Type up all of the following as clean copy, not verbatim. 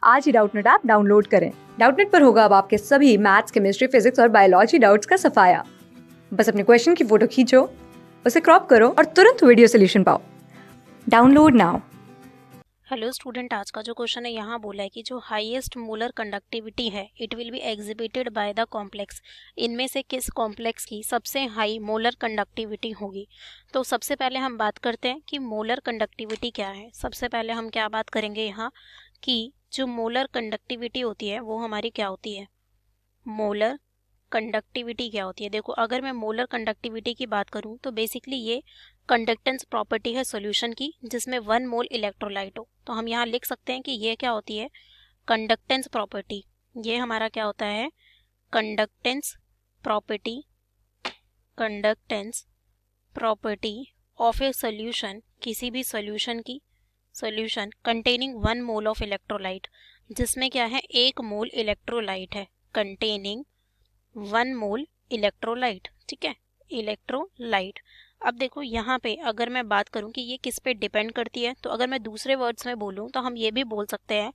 आज ही Doubtnut app download करें। Doubtnut पर होगा अब आपके सभी मैथ्स, केमिस्ट्री, फिजिक्स और बायोलॉजी डाउट्स का सफाया। बस अपने क्वेश्चन की फोटो खींचो, उसे क्रॉप करो और तुरंत वीडियो सोल्यूशन पाओ। Download now. हेलो स्टूडेंट, आज का जो क्वेश्चन है यहाँ बोला है कि जो हाईएस्ट मोलर कंडक्टिविटी है it will be exhibited by the complex. इनमें से किस कॉम्प्लेक्स की सबसे हाई मोलर कंडक्टिविटी होगी। तो सबसे पहले हम बात करते हैं कि मोलर कंडक्टिविटी क्या है। सबसे पहले हम क्या बात करेंगे यहाँ कि जो मोलर कंडक्टिविटी होती है वो हमारी क्या होती है। मोलर कंडक्टिविटी क्या होती है। देखो, अगर मैं मोलर कंडक्टिविटी की बात करूं तो बेसिकली ये कंडक्टेंस प्रॉपर्टी है सॉल्यूशन की जिसमें 1 मोल इलेक्ट्रोलाइट हो। तो हम यहाँ लिख सकते हैं कि ये क्या होती है, कंडक्टेंस प्रॉपर्टी। ये हमारा क्या होता है, conductance property. Conductance property of A solution, किसी भी सॉल्यूशन की, solution containing 1 mole of electrolyte, जिसमें क्या है 1 मोल इलेक्ट्रोलाइट है, कंटेनिंग 1 मोल इलेक्ट्रोलाइट। ठीक है, इलेक्ट्रोलाइट। अब देखो यहाँ पे अगर मैं बात करूँ कि ये किस पे डिपेंड करती है, तो अगर मैं दूसरे वर्ड्स में बोलूँ तो हम ये भी बोल सकते हैं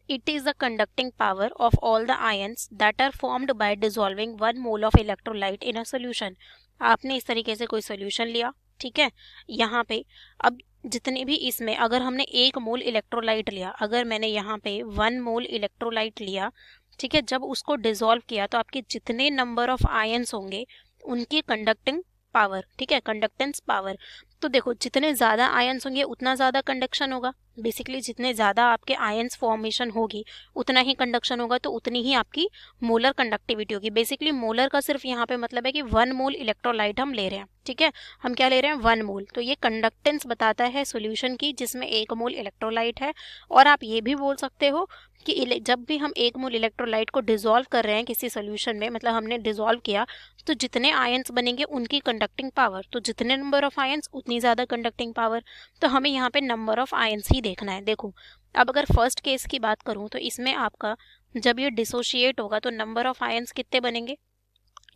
it is the conducting power of all the ions that are formed by dissolving 1 mole of electrolyte in a solution. आपने इस तरीके से कोई सोल्यूशन लिया, ठीक है, यहाँ पे अब जितने भी इसमें अगर हमने 1 मोल इलेक्ट्रोलाइट लिया, अगर मैंने यहाँ पे 1 मोल इलेक्ट्रोलाइट लिया, ठीक है, जब उसको डिसॉल्व किया तो आपके जितने नंबर ऑफ आयंस होंगे उनकी कंडक्टिंग पावर, ठीक है, कंडक्टेंस पावर। तो देखो जितने ज़्यादा आयंस होंगे उतना ज़्यादा कंडक्शन होगा। बेसिकली जितने ज़्यादा आपके आयंस फॉर्मेशन होगी उतना ही कंडक्शन होगा, तो उतनी ही आपकी मोलर कंडक्टिविटी होगी। बेसिकली मोलर का सिर्फ यहाँ पे मतलब है कि 1 मोल इलेक्ट्रोलाइट हम ले रहे हैं, ठीक है, हम क्या ले रहे हैं 1 मोल। तो ये कंडक्टेंस बताता है सॉल्यूशन की जिसमें 1 मोल इलेक्ट्रोलाइट है। और आप ये भी बोल सकते हो कि जब भी हम 1 मोल इलेक्ट्रोलाइट को डिसॉल्व कर रहे हैं किसी सोल्यूशन में, मतलब हमने डिसॉल्व किया, तो जितने आयंस बनेंगे उनकी कंडक्टिंग पावर, तो जितने नंबर ऑफ आयंस उतनी ज़्यादा कंडक्टिंग पावर। तो हमें यहाँ पे नंबर ऑफ आयंस ही देखना है। देखो अब अगर फर्स्ट केस की बात करूँ तो इसमें आपका जब ये डिसोशिएट होगा तो नंबर ऑफ आयंस कितने बनेंगे,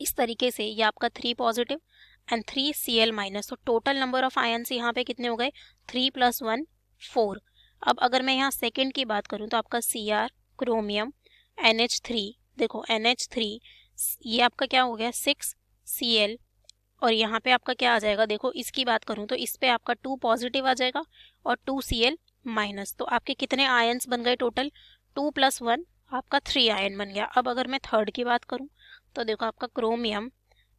इस तरीके से ये आपका 3 पॉजिटिव एंड 3 Cl माइनस। तो टोटल नंबर ऑफ आयंस यहाँ पे कितने हो गए, 3 + 1 4। अब अगर मैं यहाँ सेकेंड की बात करूँ तो आपका Cr, क्रोमियम, NH3, देखो NH3 ये आपका क्या हो गया 6 Cl, और यहाँ पे आपका क्या आ जाएगा, देखो इसकी बात करूँ तो इस पे आपका 2 पॉजिटिव आ जाएगा और 2 Cl माइनस। तो आपके कितने आयंस बन गए टोटल, 2 + 1 आपका 3 आयन बन गया। अब अगर मैं थर्ड की बात करूँ तो देखो आपका क्रोमियम,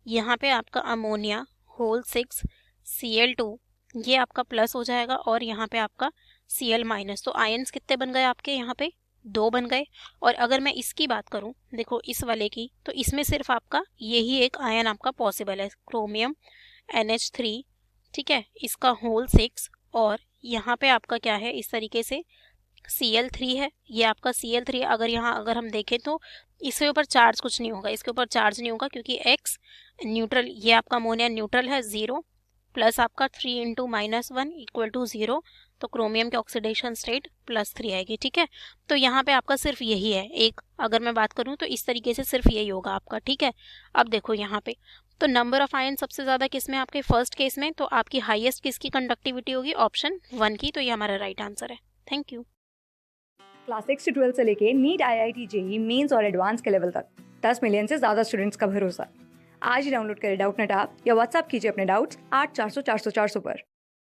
यहाँ पे आपका अमोनिया होल 6 Cl2, ये आपका प्लस हो जाएगा और यहाँ पे आपका Cl माइनस। तो आयंस कितने बन गए आपके, यहाँ पे 2 बन गए। और अगर मैं इसकी बात करूँ, देखो इस वाले की, तो इसमें सिर्फ आपका यही एक आयन आपका पॉसिबल है, क्रोमियम NH3, ठीक है, इसका होल 6, और यहाँ पे आपका क्या है इस तरीके से Cl3 है, ये आपका Cl3। अगर यहाँ अगर हम देखें तो इसके ऊपर चार्ज कुछ नहीं होगा, इसके ऊपर चार्ज नहीं होगा क्योंकि X न्यूट्रल, ये आपका अमोनिया न्यूट्रल है 0, प्लस आपका 3 × -1 = 0, तो क्रोमियम की ऑक्सीडेशन स्टेट +3 आएगी, ठीक है। तो यहाँ पे आपका सिर्फ यही है एक, अगर मैं बात करूँ तो इस तरीके से सिर्फ यही होगा आपका, ठीक है। अब देखो यहाँ पे तो नंबर ऑफ आयन सबसे ज़्यादा किस में, आपके फर्स्ट केस में, तो आपकी हाईएस्ट किसकी कंडक्टिविटी होगी, ऑप्शन 1 की। तो ये हमारा राइट आंसर है। Thank you. क्लास 6 से 12 से लेके नीट, IIT, JEE मेंस और एडवांस के लेवल तक 10 मिलियन से ज्यादा स्टूडेंट्स का भरोसा। आज ही डाउनलोड करें डाउटनेट ऐप या व्हाट्सएप कीजिए अपने डाउट्स 8400 400 400 पर।